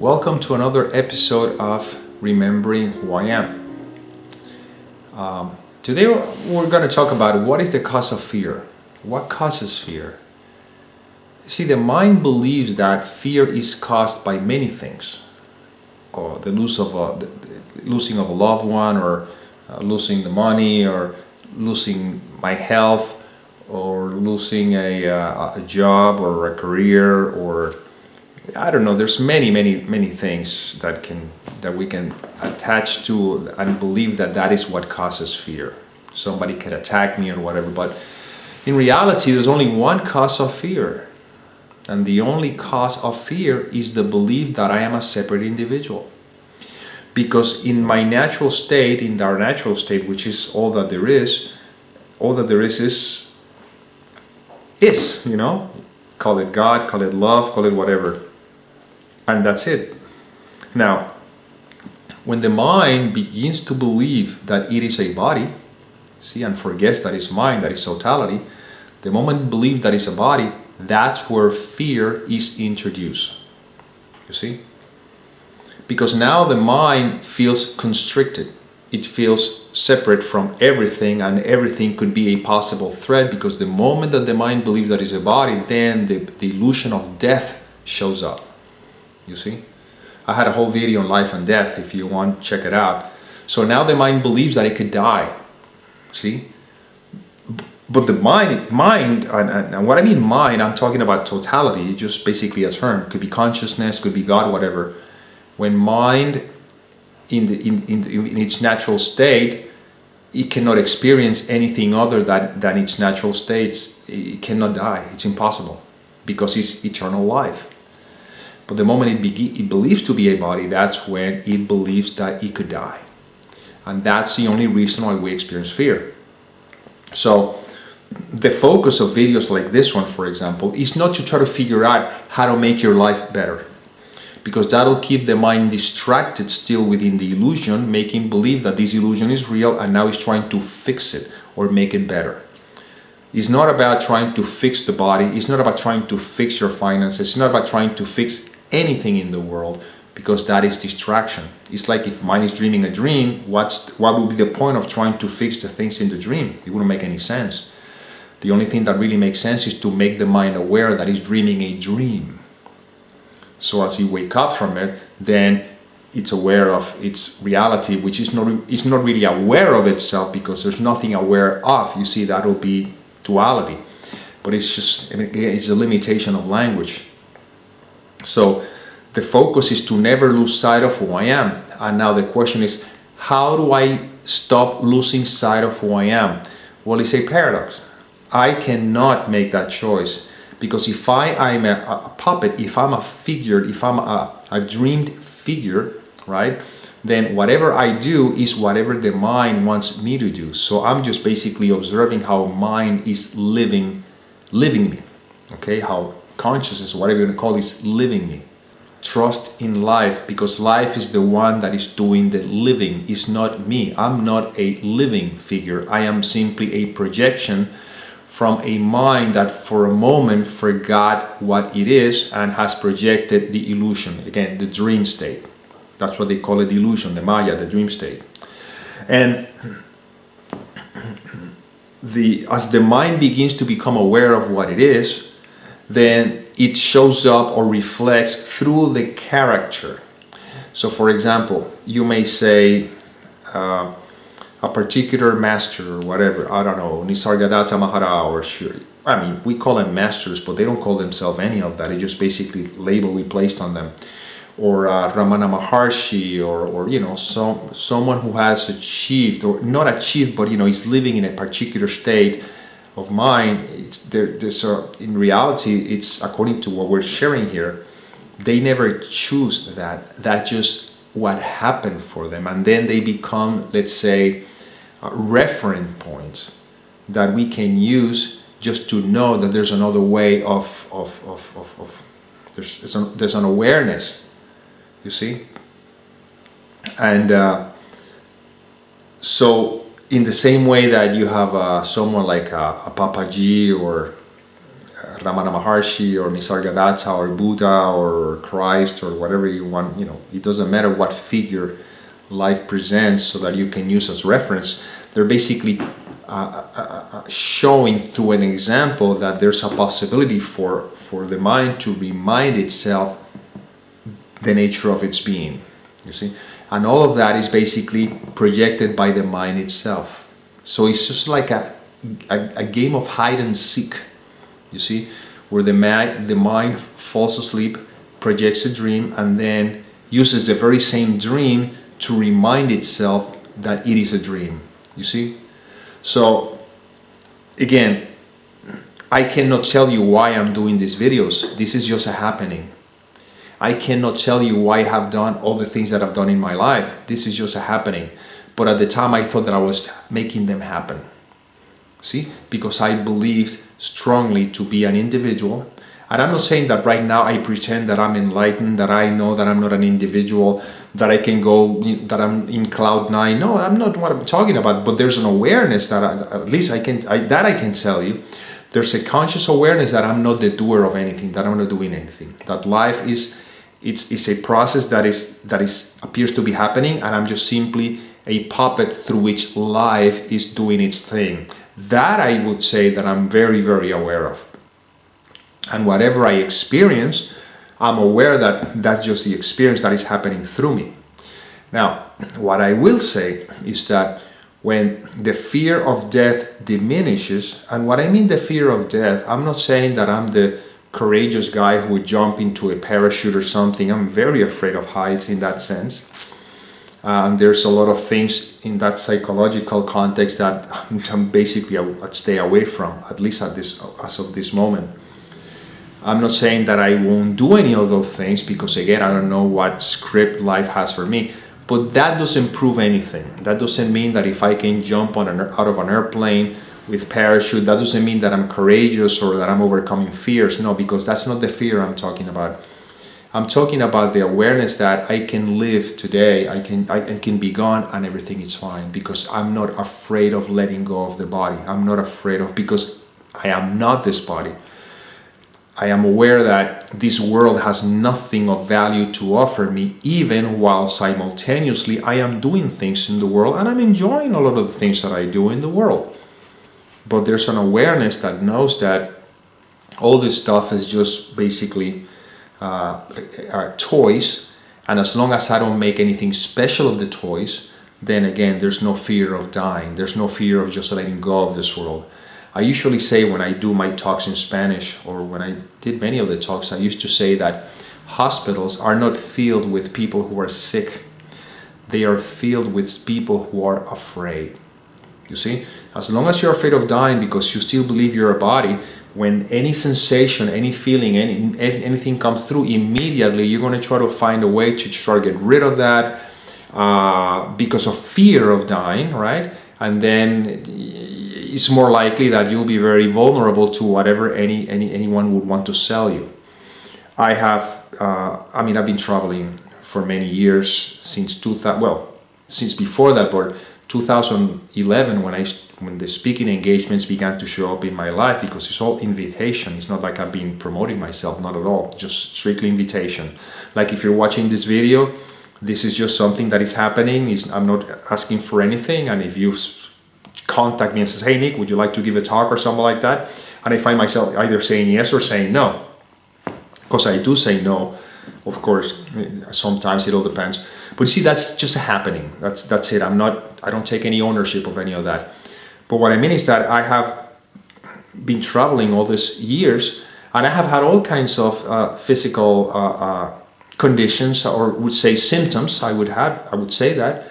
Welcome to another episode of Remembering Who I Am. Today we're going to talk about what is the cause of fear. What causes fear? See, the mind believes that fear is caused by many things. Or the losing of a loved one, or losing the money, or losing my health, or losing a job or a career, or I don't know. There's many things that we can attach to and believe that is what causes fear. Somebody can attack me or whatever, but in reality, there's only one cause of fear, and the only cause of fear is the belief that I am a separate individual. Because in my natural state, in our natural state, which is all that there is is, call it God, call it love, call it whatever. And that's it. Now, when the mind begins to believe that it is a body, and forgets that it's mind, that is totality, the moment it believes that it's a body, that's where fear is introduced. You see? Because now the mind feels constricted. It feels separate from everything, and everything could be a possible threat, because the moment that the mind believes that it's a body, then the illusion of death shows up. You see? I had a whole video on life and death. If you want, check it out. So now the mind believes that it could die. See? But the mind, and what I mean mind, I'm talking about totality, just basically a term. Could be consciousness, could be God, whatever. When mind, in its natural state, it cannot experience anything other than its natural states. It cannot die. It's impossible, because it's eternal life. But the moment it believes to be a body, that's when it believes that it could die. And that's the only reason why we experience fear. So the focus of videos like this one, for example, is not to try to figure out how to make your life better, because that'll keep the mind distracted still within the illusion, making believe that this illusion is real, and now it's trying to fix it or make it better. It's not about trying to fix the body. It's not about trying to fix your finances. It's not about trying to fix anything in the world, because that is distraction. It's like if mind is dreaming a dream, what would be the point of trying to fix the things in the dream? It wouldn't make any sense. The only thing that really makes sense is to make the mind aware that it's dreaming a dream. So as you wake up from it, then it's aware of its reality, which is not really aware of itself, because there's nothing aware of. You see, that'll be duality. But it's a limitation of language. So the focus is to never lose sight of who I am. And now the question is, how do I stop losing sight of who I am? Well, it's a paradox. I cannot make that choice, because if I'm a puppet, if I'm a figure, if I'm a dreamed figure, right, then whatever I do is whatever the mind wants me to do. So I'm just basically observing how mind is living me, okay? How consciousness, whatever you want to call it, is living me. Trust in life, because life is the one that is doing the living. It's not me. I'm not a living figure. I am simply a projection from a mind that for a moment forgot what it is and has projected the illusion. Again, the dream state. That's what they call it, the illusion, the Maya, the dream state. And as the mind begins to become aware of what it is, then it shows up or reflects through the character. So for example, you may say a particular master or whatever, I don't know, Nisargadatta Mahara, or we call them masters, but they don't call themselves any of that. It's just basically label we placed on them. Or Ramana Maharshi, or someone who has achieved, or not achieved, but is living in a particular state of mind. In reality, it's according to what we're sharing here, they never choose that. That's just what happened for them, and then they become, let's say, reference points that we can use just to know that there's another way of there's an awareness. You see? And so in the same way that you have someone like a Papaji or Ramana Maharshi or Nisargadatta or Buddha or Christ or whatever you want, it doesn't matter what figure life presents so that you can use as reference. They're basically showing through an example that there's a possibility for the mind to remind itself the nature of its being, you see? And all of that is basically projected by the mind itself. So it's just like a game of hide and seek, you see, where the mind falls asleep, projects a dream, and then uses the very same dream to remind itself that it is a dream, you see? So again, I cannot tell you why I'm doing these videos. This is just a happening. I cannot tell you why I have done all the things that I've done in my life. This is just a happening. But at the time I thought that I was making them happen. See? Because I believed strongly to be an individual. And I'm not saying that right now I pretend that I'm enlightened, that I know that I'm not an individual, that I can go, that I'm in cloud nine. No, I'm not what I'm talking about. But there's an awareness that at least I can tell you. There's a conscious awareness that I'm not the doer of anything, that I'm not doing anything. That life is a process that appears to be happening, and I'm just simply a puppet through which life is doing its thing. That I would say that I'm very, very aware of. And whatever I experience, I'm aware that that's just the experience that is happening through me. Now, what I will say is that when the fear of death diminishes, and what I mean the fear of death, I'm not saying that I'm the courageous guy who would jump into a parachute or something. I'm very afraid of heights in that sense. And there's a lot of things in that psychological context that I'm basically I'd stay away from, at least as of this moment. I'm not saying that I won't do any of those things because, again, I don't know what script life has for me. But that doesn't prove anything. That doesn't mean that if I can jump out of an airplane with parachute, that doesn't mean that I'm courageous or that I'm overcoming fears. No, because that's not the fear I'm talking about. I'm talking about the awareness that I can live today, I can be gone and everything is fine because I'm not afraid of letting go of the body. I'm not afraid of, because I am not this body. I am aware that this world has nothing of value to offer me, even while simultaneously I am doing things in the world and I'm enjoying a lot of the things that I do in the world. But there's an awareness that knows that all this stuff is just basically toys, and as long as I don't make anything special of the toys, then again there's no fear of dying, there's no fear of just letting go of this world. I usually say when I do my talks in Spanish, or when I did many of the talks, I used to say that hospitals are not filled with people who are sick, they are filled with people who are afraid. You see, as long as you're afraid of dying because you still believe you're a body, when any sensation, any feeling, anything comes through, immediately you're going to try to find a way to try to get rid of that because of fear of dying, right? And then it's more likely that you'll be very vulnerable to whatever anyone would want to sell you. I've been traveling for many years since since before that, but 2011 when the speaking engagements began to show up in my life, because it's all invitation. It's not like I've been promoting myself, not at all, just strictly invitation. Like if you're watching this video, this is just something that is happening. I'm not asking for anything, and if you contact me and says, hey Nick, would you like to give a talk or something like that, and I find myself either saying yes or saying no, because I do say no, of course, sometimes it all depends. But you see, that's just a happening. That's it. I don't take any ownership of any of that. But what I mean is that I have been traveling all these years, and I have had all kinds of physical conditions, or would say symptoms. I would say that,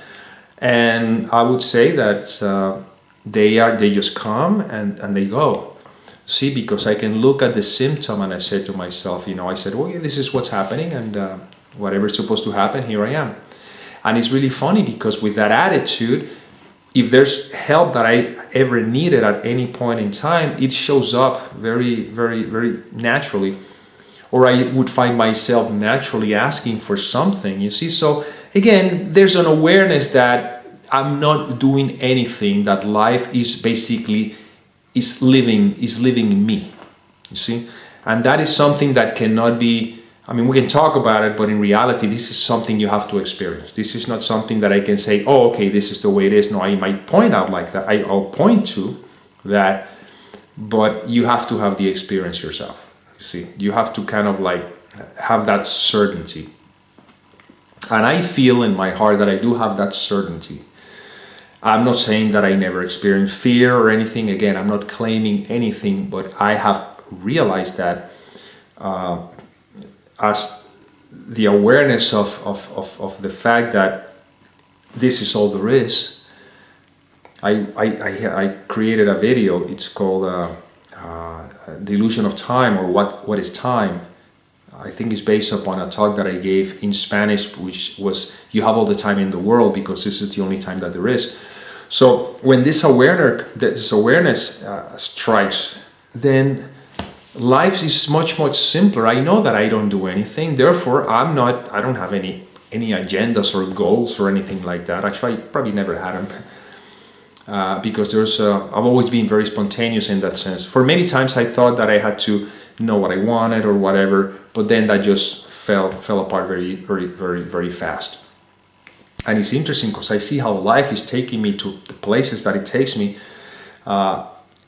and I would say that they just come and they go. See, because I can look at the symptom and I said to myself, I said, oh yeah, this is what's happening, and whatever's supposed to happen, here I am. And it's really funny because with that attitude, if there's help that I ever needed at any point in time, it shows up very, very, very naturally. Or I would find myself naturally asking for something, you see. So again, there's an awareness that I'm not doing anything, that life is basically is living in me, you see. And that is something that cannot be, I mean, we can talk about it, but in reality, this is something you have to experience. This is not something that I can say, oh, okay, this is the way it is. No, I might point out like that. I'll point to that, but you have to have the experience yourself. You see, you have to kind of like have that certainty. And I feel in my heart that I do have that certainty. I'm not saying that I never experienced fear or anything. Again, I'm not claiming anything, but I have realized that as the awareness of the fact that this is all there is, I created a video. It's called The Illusion of Time, or What is Time? I think it's based upon a talk that I gave in Spanish, which was, you have all the time in the world because this is the only time that there is. So when this awareness strikes, then life is much simpler. I know that I don't do anything, therefore I don't have any agendas or goals or anything like that. Actually, I probably never had them, because I've always been very spontaneous in that sense. For many times I thought that I had to know what I wanted or whatever, but then that just fell apart very fast. And it's interesting because I see how life is taking me to the places that it takes me.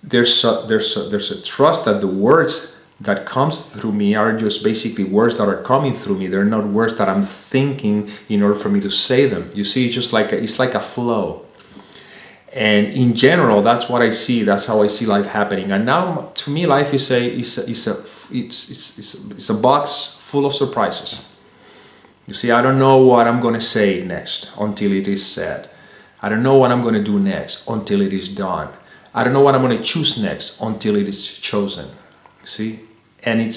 There's a trust that the words that comes through me are just basically words that are coming through me. They're not words that I'm thinking in order for me to say them. You see, it's just like it's like a flow. And in general, that's what I see. That's how I see life happening. And now, to me, life is a box full of surprises. You see, I don't know what I'm going to say next until it is said. I don't know what I'm going to do next until it is done. I don't know what I'm going to choose next until it is chosen. You see, and it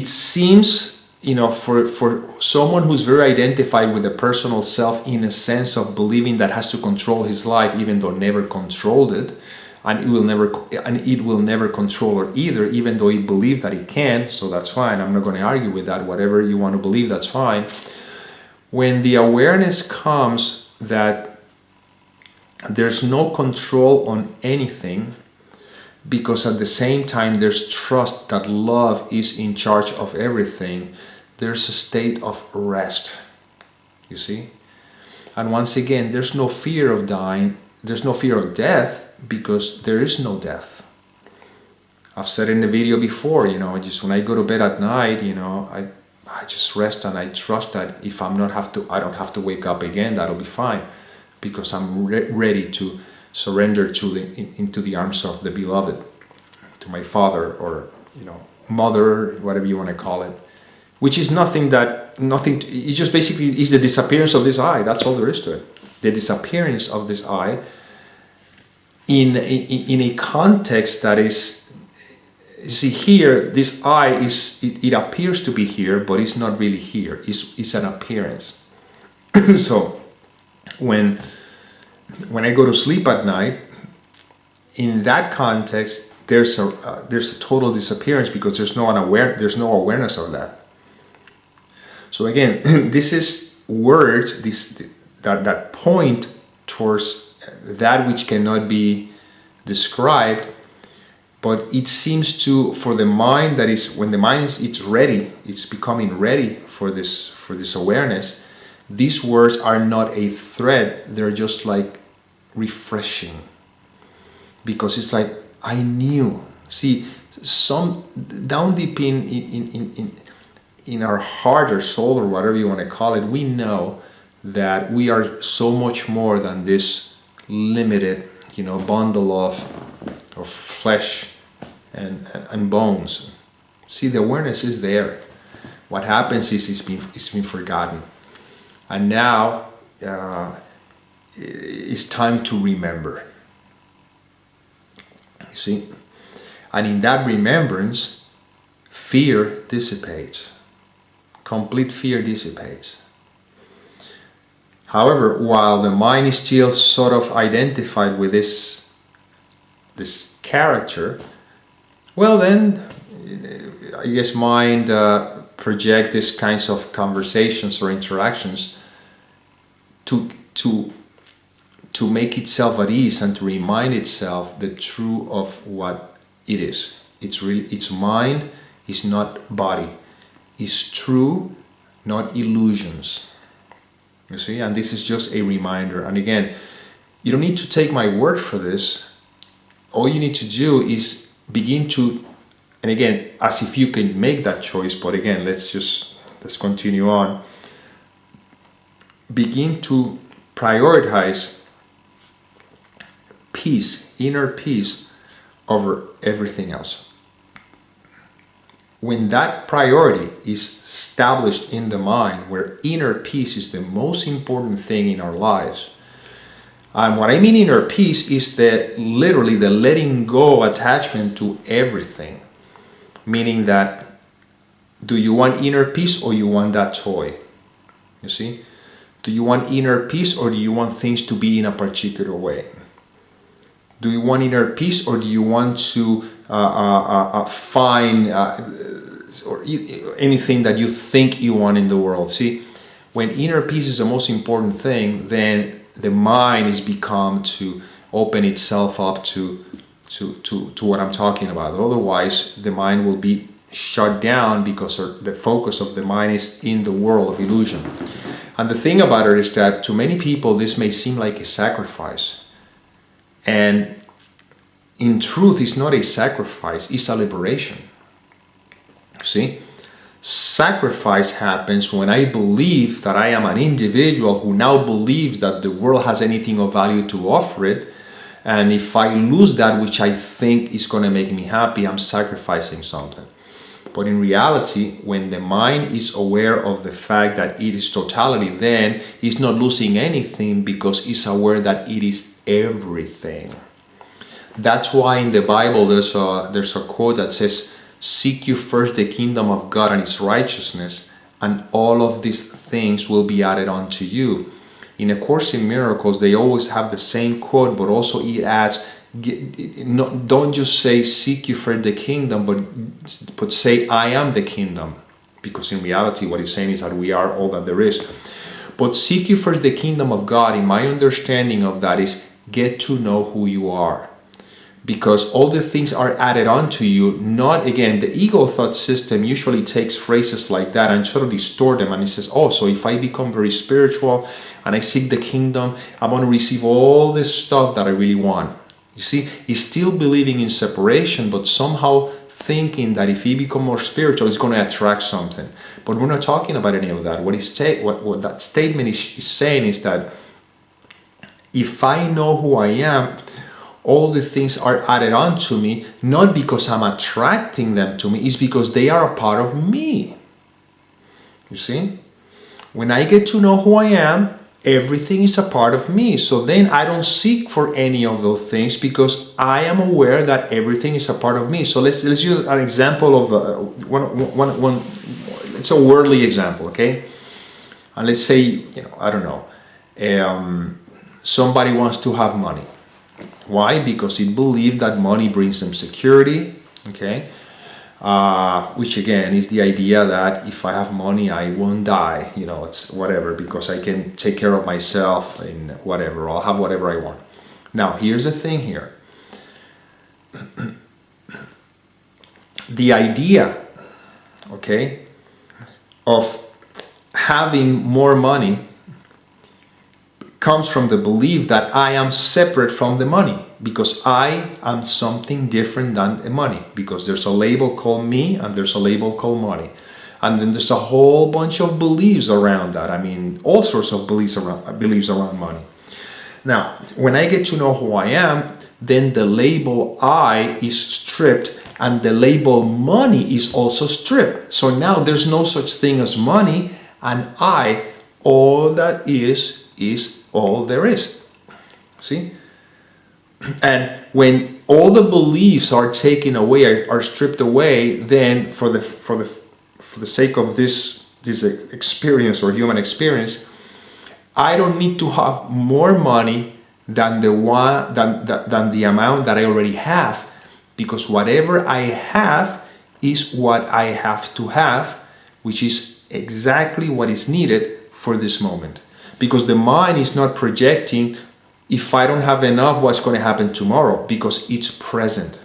seems, for someone who's very identified with the personal self, in a sense of believing that has to control his life, even though never controlled it, and it will never control her either, even though he believed that he can. So that's fine. I'm not going to argue with that. Whatever you want to believe, that's fine. When the awareness comes that there's no control on anything, because at the same time there's trust that love is in charge of everything, there's a state of rest. You see? And once again, there's no fear of dying, there's no fear of death, because there is no death. I've said in the video before, just when I go to bed at night, I just rest and I trust that if I don't have to wake up again, that'll be fine, because I'm ready to surrender into the arms of the beloved, to my father or mother, whatever you want to call it, which is nothing. It just basically is the disappearance of this I. That's all there is to it. The disappearance of this I in a context that is, see, here this I it appears to be here, but it's not really here. It's an appearance. So when I go to sleep at night, in that context, there's a total disappearance, because there's no awareness of that. So again, this is words that point towards that which cannot be described, but it seems to, for the mind, that is, when the mind it's ready, it's becoming ready for this awareness. These words are not a threat; they're just like refreshing, because it's like, I knew. See, some down deep in our heart or soul or whatever you want to call it, we know that we are so much more than this limited, bundle of flesh and bones. See, the awareness is there. What happens is it's been forgotten, and now it's time to remember. You see, and in that remembrance, fear dissipates. Complete fear dissipates. However, while the mind is still sort of identified with this character, well then, I guess mind project these kinds of conversations or interactions to make itself at ease and to remind itself the truth of what it is. It's mind, it's not body. It's true, not illusions. You see, and this is just a reminder. And again, you don't need to take my word for this. All you need to do is begin to, and again, as if you can make that choice, but again, let's continue on. Begin to prioritize peace, inner peace, over everything else. When that priority is established in the mind, where inner peace is the most important thing in our lives, and what I mean inner peace is that literally the letting go attachment to everything, meaning that do you want inner peace or you want that toy? You see? Do you want inner peace or do you want things to be in a particular way? Do you want inner peace or do you want to find or anything that you think you want in the world? See, when inner peace is the most important thing, then the mind is become to open itself up to what I'm talking about. Otherwise, the mind will be shut down because the focus of the mind is in the world of illusion. And the thing about it is that to many people, this may seem like a sacrifice. And in truth, it's not a sacrifice, it's a liberation. See? Sacrifice happens when I believe that I am an individual who now believes that the world has anything of value to offer it. And if I lose that which I think is going to make me happy, I'm sacrificing something. But in reality, when the mind is aware of the fact that it is totality, then it's not losing anything because it's aware that it is everything. That's why in the Bible there's a quote that says, "Seek you first the kingdom of God and His righteousness, and all of these things will be added unto you." In A Course in Miracles, they always have the same quote, but also it adds, don't just say "seek you first the kingdom," but say "I am the kingdom," because in reality what he's saying is that we are all that there is. But seek you first the kingdom of God, in my understanding of that, is get to know who you are. Because all the things are added onto you, not, again, the ego thought system usually takes phrases like that and sort of distort them, and it says, oh, so if I become very spiritual and I seek the kingdom, I'm going to receive all this stuff that I really want. You see, he's still believing in separation, but somehow thinking that if he becomes more spiritual, it's going to attract something. But we're not talking about any of that. What that statement is saying is that if I know who I am, all the things are added on to me, not because I'm attracting them to me, it's because they are a part of me. You see? When I get to know who I am, everything is a part of me. So then I don't seek for any of those things because I am aware that everything is a part of me. So let's use an example of one. It's a worldly example, okay? And let's say, I don't know, somebody wants to have money. Why? Because it believed that money brings them security, okay? Which again is the idea that if I have money, I won't die, it's whatever, because I can take care of myself and whatever, I'll have whatever I want. Now, here's the thing here. The idea, okay, of having more money comes from the belief that I am separate from the money, because I am something different than the money, because there's a label called me and there's a label called money. And then there's a whole bunch of beliefs around that. I mean, all sorts of beliefs around money. Now, when I get to know who I am, then the label I is stripped and the label money is also stripped. So now there's no such thing as money, and all that is all there is. See? And when all the beliefs are taken away, are stripped away, then for the sake of this experience or human experience, I don't need to have more money than the amount that I already have, because whatever I have is what I have to have, which is exactly what is needed for this moment. Because the mind is not projecting, if I don't have enough, what's going to happen tomorrow? Because it's present.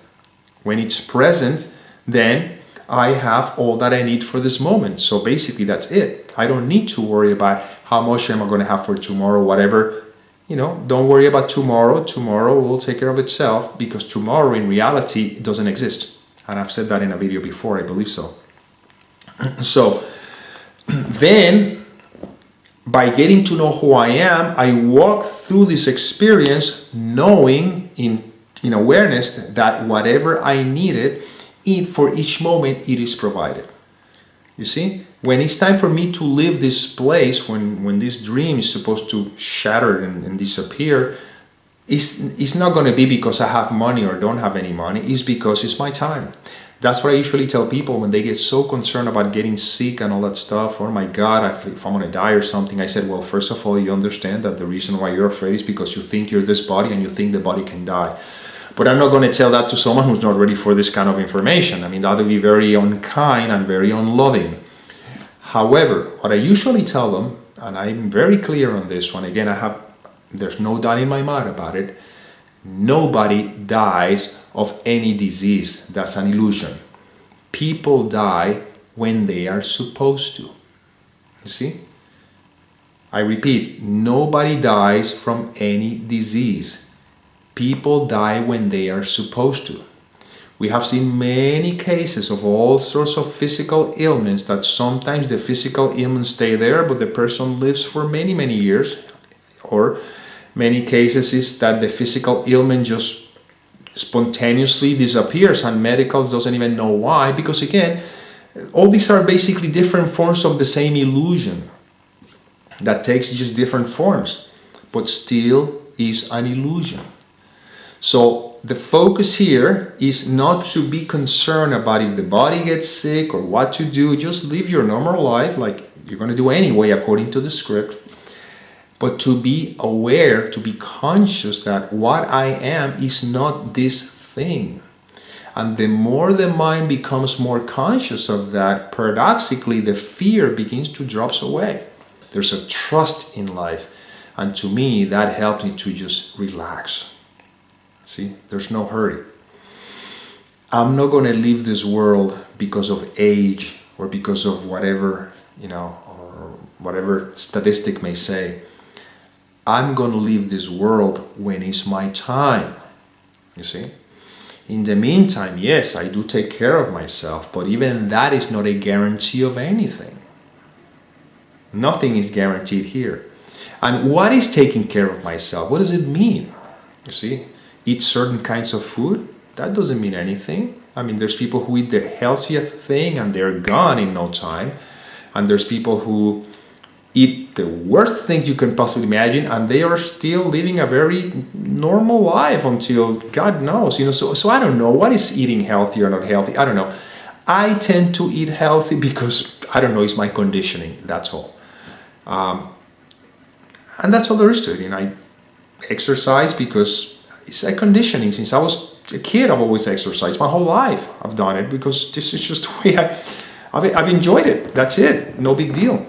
When it's present, then I have all that I need for this moment. So basically that's it. I don't need to worry about how much am I going to have for tomorrow, whatever. Don't worry about tomorrow. Tomorrow will take care of itself, because tomorrow in reality doesn't exist. And I've said that in a video before, I believe so. So then, by getting to know who I am, I walk through this experience knowing in awareness that whatever I needed for each moment, it is provided. You see? When it's time for me to leave this place, when this dream is supposed to shatter and disappear, it's not going to be because I have money or don't have any money. It's because it's my time. That's what I usually tell people when they get so concerned about getting sick and all that stuff. Oh my God, if I'm going to die or something. I said, well, first of all, you understand that the reason why you're afraid is because you think you're this body and you think the body can die. But I'm not going to tell that to someone who's not ready for this kind of information. I mean, that would be very unkind and very unloving. However, what I usually tell them, and I'm very clear on this one, again, there's no doubt in my mind about it, nobody dies of any disease. That's an illusion. People die when they are supposed to. You see? I repeat, nobody dies from any disease. People die when they are supposed to. We have seen many cases of all sorts of physical ailments that sometimes the physical ailments stay there, but the person lives for many, many years. Or many cases is that the physical ailment just spontaneously disappears and medicals doesn't even know why, because again, all these are basically different forms of the same illusion that takes just different forms, but still is an illusion. So the focus here is not to be concerned about if the body gets sick or what to do. Just live your normal life like you're going to do anyway according to the script. But to be aware, to be conscious that what I am is not this thing. And the more the mind becomes more conscious of that, paradoxically the fear begins to drop away. There's a trust in life. And to me, that helps me to just relax. See, there's no hurry. I'm not going to leave this world because of age or because of whatever, or whatever statistic may say. I'm going to leave this world when it's my time. You see? In the meantime, yes, I do take care of myself, but even that is not a guarantee of anything. Nothing is guaranteed here. And what is taking care of myself? What does it mean? You see? Eat certain kinds of food? That doesn't mean anything. I mean, there's people who eat the healthiest thing and they're gone in no time. And there's people who eat the worst things you can possibly imagine and they are still living a very normal life until God knows. So I don't know. What is eating healthy or not healthy? I don't know. I tend to eat healthy because, I don't know, it's my conditioning. That's all. And that's all there is to it. I exercise because it's a conditioning. Since I was a kid, I've always exercised. My whole life I've done it because this is just the way I've enjoyed it. That's it. No big deal.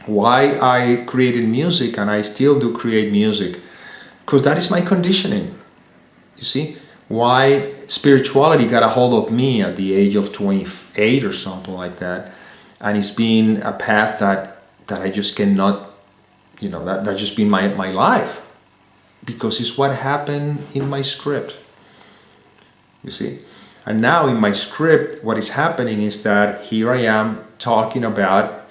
Why I created music and I still do create music? Because that is my conditioning. You see? Why spirituality got a hold of me at the age of 28 or something like that. And it's been a path that I just cannot, that's just been my life. Because it's what happened in my script. You see? And now in my script, what is happening is that here I am talking about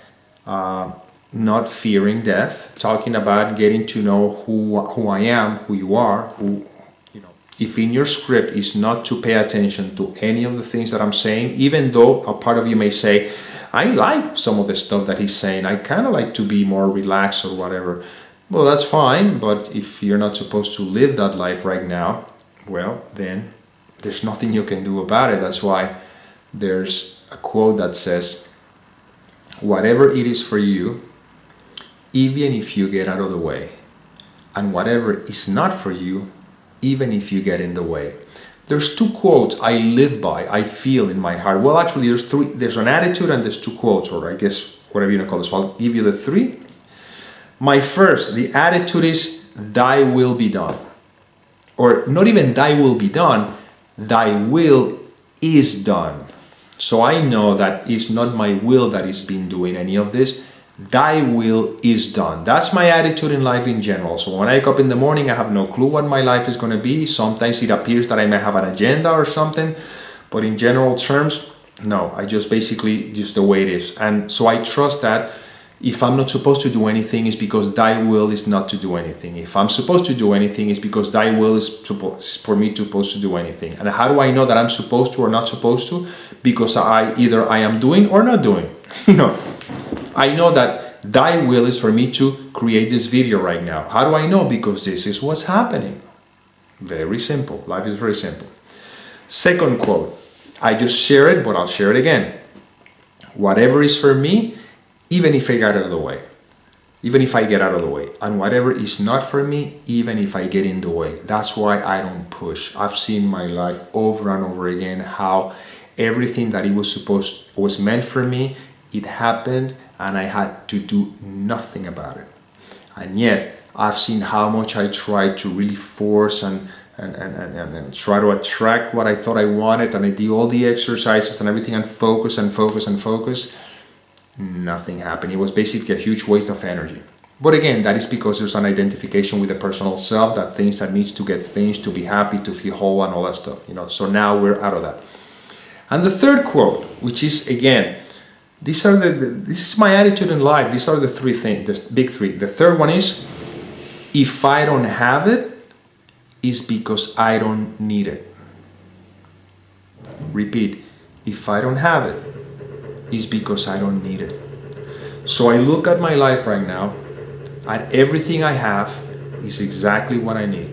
not fearing death, talking about getting to know who I am, who you are, if in your script is not to pay attention to any of the things that I'm saying, even though a part of you may say, I like some of the stuff that he's saying, I kind of like to be more relaxed or whatever. Well, that's fine, but if you're not supposed to live that life right now, well, then there's nothing you can do about it. That's why there's a quote that says, whatever it is for you, even if you get out of the way, and whatever is not for you, even if you get in the way. There's two quotes I live by, I feel in my heart. Well, actually, there's three. There's an attitude and there's two quotes, or I guess whatever you want to call it. So I'll give you the three. My first, the attitude is, thy will be done. Or not even thy will be done, thy will is done. So I know that it's not my will that is been doing any of this. Thy will is done. That's my attitude in life in general. So when I wake up in the morning, I have no clue what my life is going to be. Sometimes it appears that I may have an agenda or something, but in general terms, no, I just basically just the way it is. And so I trust that if I'm not supposed to do anything, it's because thy will is not to do anything. If I'm supposed to do anything, it's because thy will is for me to supposed to do anything. And how do I know that I'm supposed to or not supposed to? Because either I am doing or not doing. I know that thy will is for me to create this video right now. How do I know? Because this is what's happening. Very simple. Life is very simple. Second quote. I just share it, but I'll share it again. Whatever is for me, even if I get out of the way. Even if I get out of the way. And whatever is not for me, even if I get in the way. That's why I don't push. I've seen my life over and over again how everything that it was meant for me, it happened and I had to do nothing about it. And yet, I've seen how much I tried to really force and try to attract what I thought I wanted, and I did all the exercises and everything and focus. Nothing happened. It was basically a huge waste of energy. But again, that is because there's an identification with the personal self that thinks that needs to get things to be happy, to feel whole and all that stuff. So now we're out of that. And the third quote, which is again, this is my attitude in life. These are the three things, the big three. The third one is, if I don't have it, it's because I don't need it. Repeat, if I don't have it, it's because I don't need it. So I look at my life right now, and everything I have is exactly what I need.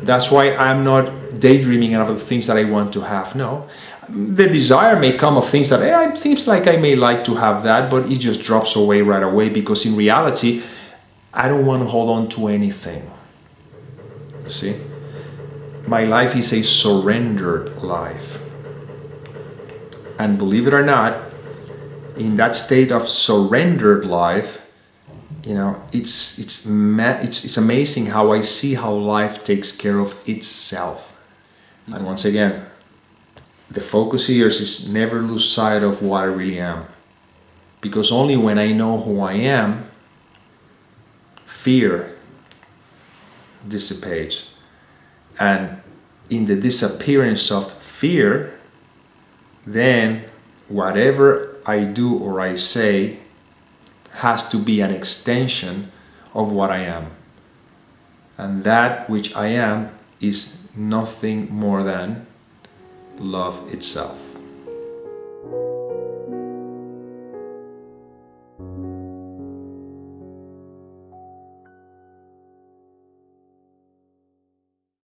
That's why I'm not daydreaming of the things that I want to have. No, the desire may come of things that it seems like I may like to have that, but it just drops away right away, because in reality, I don't want to hold on to anything. See? My life is a surrendered life. And believe it or not, in that state of surrendered life, it's amazing how I see how life takes care of itself. And once again, the focus here is never lose sight of what I really am. Because only when I know who I am, fear dissipates. And in the disappearance of fear, then whatever I do or I say has to be an extension of what I am. And that which I am is nothing more than love itself.